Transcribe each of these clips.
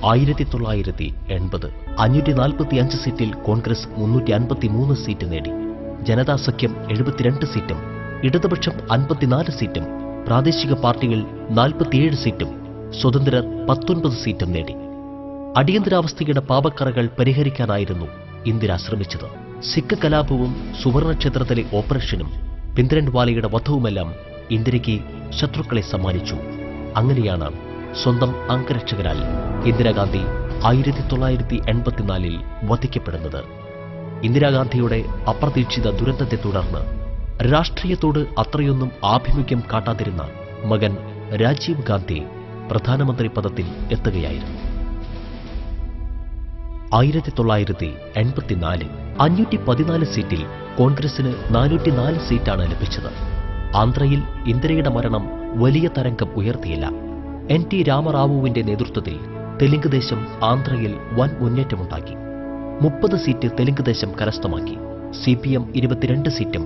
1980 545 സീറ്റിൽ കോൺഗ്രസ് 353 സീറ്റ് നേടി. ജനതാ സഖ്യം 72 സീറ്റും ഇടതുപക്ഷം 54 സീറ്റും പ്രാദേശിക പാർട്ടികൾ 47 സീറ്റും സ്വതന്ത്രർ 19 സീറ്റും നേടി. അടിയന്തരാവസ്ഥയുടെ പാപക്കറകൾ പരിഹരിക്കാനായിരുന്നു ഇന്ദിര ശ്രമിച്ചത്. സിഖ് കലാപവും സുവർണക്ഷേത്രത്തിലെ ഓപ്പറേഷനും ഭിന്ദ്രൻവാലയുടെ വധവുമെല്ലാം ഇന്ദിരയ്ക്ക് ശത്രുക്കളെ സമ്മാനിച്ചു. അങ്ങനെയാണ് സ്വന്തം അംഗരക്ഷകരാൽ ഇന്ദിരാഗാന്ധി 1984 വധിക്കപ്പെടുന്നത്. ഇന്ദിരാഗാന്ധിയുടെ അപ്രതീക്ഷിത ദുരന്തത്തെ തുടർന്ന് രാഷ്ട്രീയത്തോട് അത്രയൊന്നും ആഭിമുഖ്യം കാട്ടാതിരുന്ന മകൻ രാജീവ് ഗാന്ധി പ്രധാനമന്ത്രി പദത്തിൽ എത്തുകയായിരുന്നു. 1984 514 സീറ്റിൽ കോൺഗ്രസിന് 404 സീറ്റാണ് ലഭിച്ചത്. ആന്ധ്രയിൽ ഇന്ദിരയുടെ മരണം വലിയ തരംഗം ഉയർത്തിയില്ല. NT രാമറാവുവിന്റെ നേതൃത്വത്തിൽ തെലുങ്ക് ദേശം ആന്ധ്രയിൽ വൻ മുന്നേറ്റമുണ്ടാക്കി. 30 സീറ്റ് തെലുങ്ക് ദേശം കരസ്ഥമാക്കി. CPM 22 സീറ്റും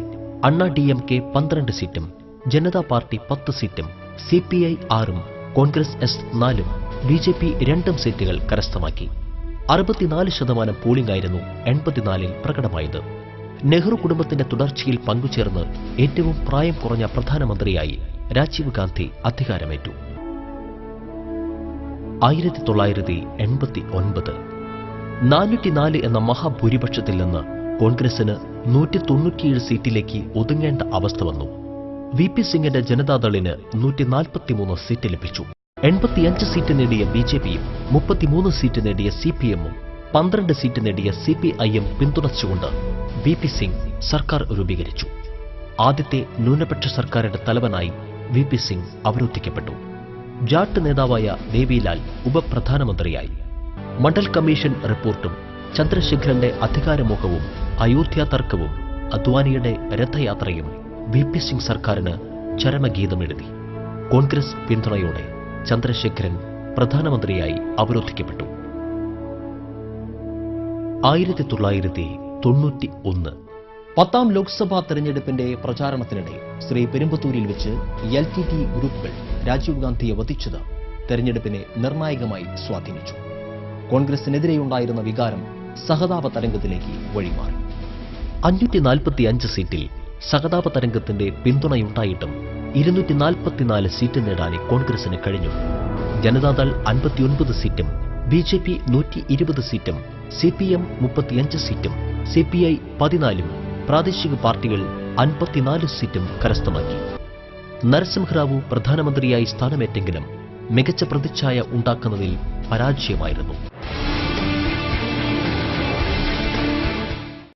അണ്ണാ DMK 12 സീറ്റും ജനതാ പാർട്ടി 10 സീറ്റും CPI 6ഉം കോൺഗ്രസ് S 4ഉം BJP 2 സീറ്റുകൾ കരസ്ഥമാക്കി. 64% പോളിംഗ് ആയിരുന്നു 84-ൽ പ്രകടമായത്. നെഹ്റു കുടുംബത്തിന്റെ തുടർച്ചയിൽ പങ്കുചേർന്ന് ഏറ്റവും പ്രായം കുറഞ്ഞ പ്രധാനമന്ത്രിയായി രാജീവ് ഗാന്ധി അധികാരമേറ്റു. 1989 404 എന്ന മഹാഭൂരിപക്ഷത്തിൽ നിന്ന് കോൺഗ്രസിന് 197 സീറ്റിലേക്ക് ഒതുങ്ങേണ്ട അവസ്ഥ വന്നു. VP സിംഗിന്റെ ജനതാദളിന് 143 സീറ്റ് ലഭിച്ചു. 85 സീറ്റ് നേടിയ BJPയും 33 സീറ്റ് നേടിയ CPMഉം 12 സീറ്റ് നേടിയ CPIയും പിന്തുണച്ചുകൊണ്ട് VP സിംഗ് സർക്കാർ രൂപീകരിച്ചു. ആദ്യത്തെ ന്യൂനപക്ഷ സർക്കാരിന്റെ തലവനായി VP സിംഗ് അവരോധിക്കപ്പെട്ടു. ജാട്ട് നേതാവായ ദേവിലാൽ ഉപപ്രധാനമന്ത്രിയായി. മണ്ഡൽ കമ്മീഷൻ റിപ്പോർട്ടും ചന്ദ്രശേഖരന്റെ അധികാരമോഹവും അയോധ്യ തർക്കവും അദ്വാനിയുടെ രഥയാത്രയും VP സിംഗ് സർക്കാരിന് ചരമഗീതമെഴുതി. കോൺഗ്രസ് പിന്തുണയോടെ ചന്ദ്രശേഖരൻ പ്രധാനമന്ത്രിയായി അവരോധിക്കപ്പെട്ടു. 1991 10ാം ലോക്സഭാ തെരഞ്ഞെടുപ്പിന്റെ പ്രചാരണത്തിനിടെ ശ്രീ പെരുമ്പത്തൂരിൽ വെച്ച് LTT ഗ്രൂപ്പുകൾ രാജീവ് ഗാന്ധിയെ വധിച്ചത് തെരഞ്ഞെടുപ്പിനെ നിർണായകമായി സ്വാധീനിച്ചു. കോൺഗ്രസിനെതിരെയുണ്ടായിരുന്ന വികാരം സഹതാപ തരംഗത്തിലേക്ക് വഴിമാറി. 545 സീറ്റിൽ സഹതാപ തരംഗത്തിന്റെ പിന്തുണയുണ്ടായിട്ടും 244 സീറ്റ് നേടാനേ കോൺഗ്രസിന് കഴിഞ്ഞു. ജനതാദൾ 59 സീറ്റും BJP 120 സീറ്റും CPM 35 സീറ്റും CPI 14ഉം പ്രാദേശിക പാർട്ടികൾ 54 സീറ്റും കരസ്ഥമാക്കി. നരസിംഹറാവു പ്രധാനമന്ത്രിയായി സ്ഥാനമേറ്റെങ്കിലും മികച്ച പ്രതിച്ഛായ ഉണ്ടാക്കുന്നതിൽ പരാജയമായിരുന്നു.